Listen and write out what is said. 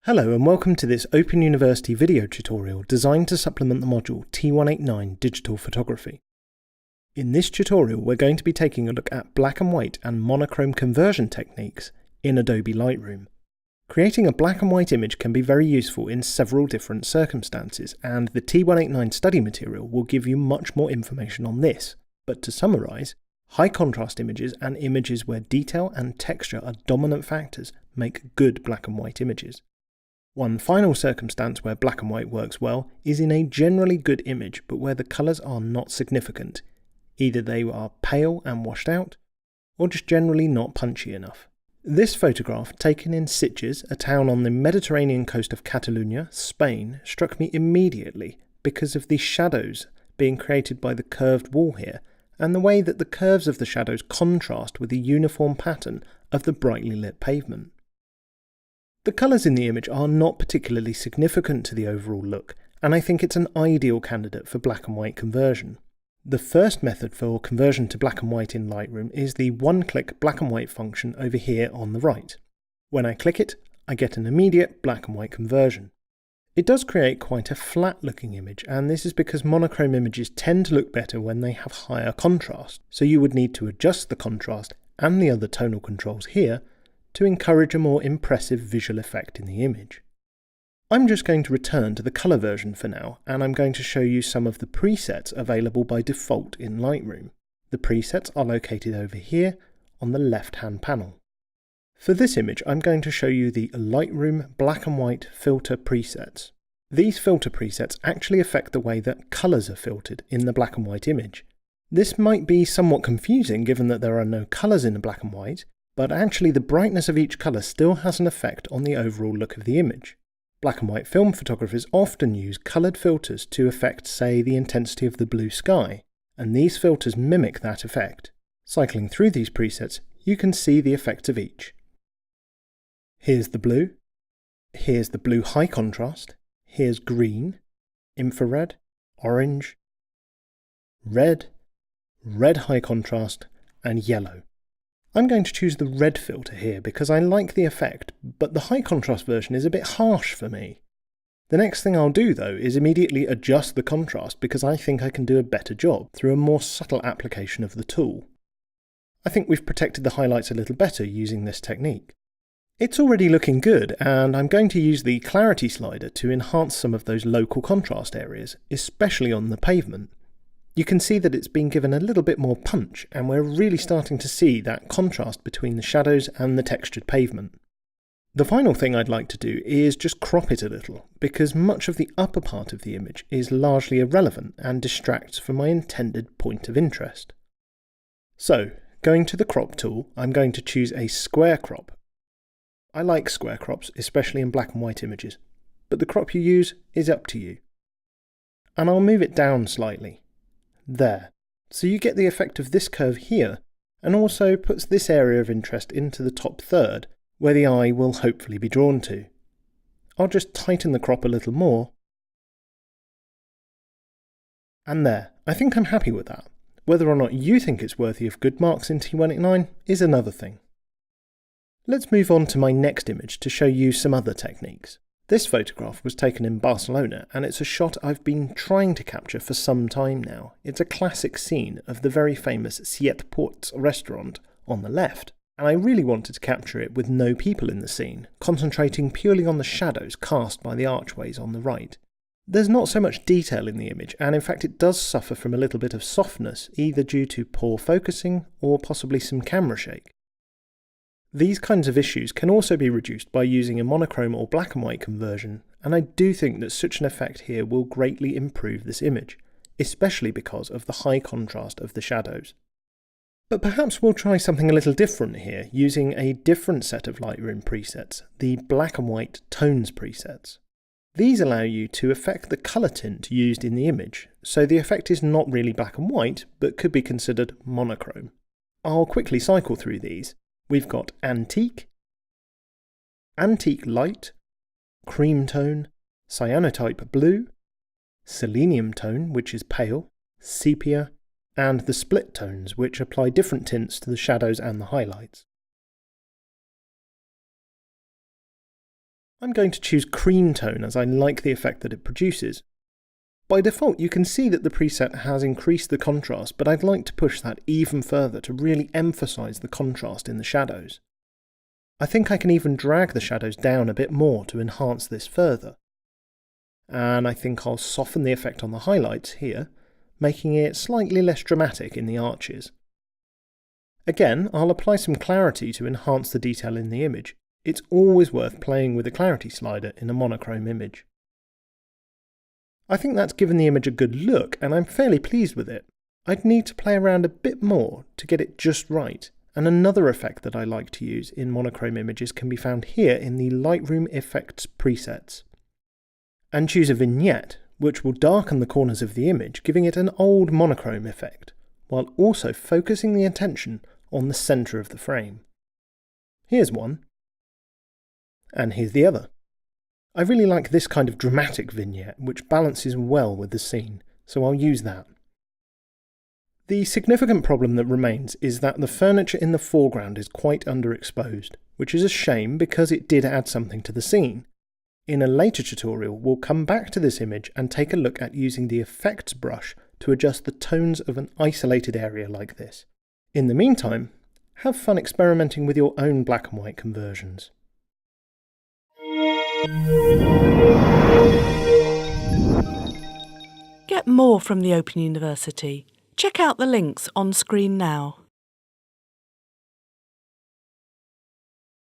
Hello and welcome to this Open University video tutorial designed to supplement the module T189 Digital Photography. In this tutorial we're going to be taking a look at black and white and monochrome conversion techniques in Adobe Lightroom. Creating a black and white image can be very useful in several different circumstances, and the T189 study material will give you much more information on this. But to summarise, high contrast images and images where detail and texture are dominant factors make good black and white images. One final circumstance where black and white works well is in a generally good image but where the colours are not significant. Either they are pale and washed out, or just generally not punchy enough. This photograph, taken in Sitges, a town on the Mediterranean coast of Catalonia, Spain, struck me immediately because of the shadows being created by the curved wall here, and the way that the curves of the shadows contrast with the uniform pattern of the brightly lit pavement. The colours in the image are not particularly significant to the overall look, and I think it's an ideal candidate for black and white conversion. The first method for conversion to black and white in Lightroom is the OneClick black and white function over here on the right. When I click it, I get an immediate black and white conversion. It does create quite a flat looking image, and this is because monochrome images tend to look better when they have higher contrast, so you would need to adjust the contrast and the other tonal controls here to encourage a more impressive visual effect in the image. I'm just going to return to the colour version for now, and I'm going to show you some of the presets available by default in Lightroom. The presets are located over here on the left-hand panel. For this image, I'm going to show you the Lightroom black and white filter presets. These filter presets actually affect the way that colours are filtered in the black and white image. This might be somewhat confusing given that there are no colours in the black and white, but actually the brightness of each colour still has an effect on the overall look of the image. Black and white film photographers often use coloured filters to affect, say, the intensity of the blue sky, and these filters mimic that effect. Cycling through these presets, you can see the effects of each. Here's the blue high contrast, here's green, infrared, orange, red high contrast, and yellow. I'm going to choose the red filter here because I like the effect, but the high contrast version is a bit harsh for me. The next thing I'll do though is immediately adjust the contrast because I think I can do a better job through a more subtle application of the tool. I think we've protected the highlights a little better using this technique. It's already looking good, and I'm going to use the clarity slider to enhance some of those local contrast areas, especially on the pavement. You can see that it's been given a little bit more punch, and we're really starting to see that contrast between the shadows and the textured pavement. The final thing I'd like to do is just crop it a little, because much of the upper part of the image is largely irrelevant and distracts from my intended point of interest. So, going to the crop tool, I'm going to choose a square crop. I like square crops, especially in black and white images, but the crop you use is up to you. And I'll move it down slightly. There. So you get the effect of this curve here, and also puts this area of interest into the top third, where the eye will hopefully be drawn to. I'll just tighten the crop a little more. And there. I think I'm happy with that. Whether or not you think it's worthy of good marks in T189 is another thing. Let's move on to my next image to show you some other techniques. This photograph was taken in Barcelona, and it's a shot I've been trying to capture for some time now. It's a classic scene of the very famous Siete Ports restaurant on the left, and I really wanted to capture it with no people in the scene, concentrating purely on the shadows cast by the archways on the right. There's not so much detail in the image, and in fact it does suffer from a little bit of softness, either due to poor focusing or possibly some camera shake. These kinds of issues can also be reduced by using a monochrome or black and white conversion, and I do think that such an effect here will greatly improve this image, especially because of the high contrast of the shadows. But perhaps we'll try something a little different here, using a different set of Lightroom presets, the black and white tones presets. These allow you to affect the colour tint used in the image, so the effect is not really black and white, but could be considered monochrome. I'll quickly cycle through these. We've got antique, antique light, cream tone, cyanotype blue, selenium tone, which is pale, sepia, and the split tones, which apply different tints to the shadows and the highlights. I'm going to choose cream tone as I like the effect that it produces. By default, you can see that the preset has increased the contrast, but I'd like to push that even further to really emphasise the contrast in the shadows. I think I can even drag the shadows down a bit more to enhance this further. And I think I'll soften the effect on the highlights here, making it slightly less dramatic in the arches. Again, I'll apply some clarity to enhance the detail in the image. It's always worth playing with the clarity slider in a monochrome image. I think that's given the image a good look, and I'm fairly pleased with it. I'd need to play around a bit more to get it just right, and another effect that I like to use in monochrome images can be found here in the Lightroom Effects presets. And choose a vignette, which will darken the corners of the image, giving it an old monochrome effect, while also focusing the attention on the centre of the frame. Here's one, and here's the other. I really like this kind of dramatic vignette, which balances well with the scene, so I'll use that. The significant problem that remains is that the furniture in the foreground is quite underexposed, which is a shame because it did add something to the scene. In a later tutorial, we'll come back to this image and take a look at using the effects brush to adjust the tones of an isolated area like this. In the meantime, have fun experimenting with your own black and white conversions. Get more from the Open University. Check out the links on screen now.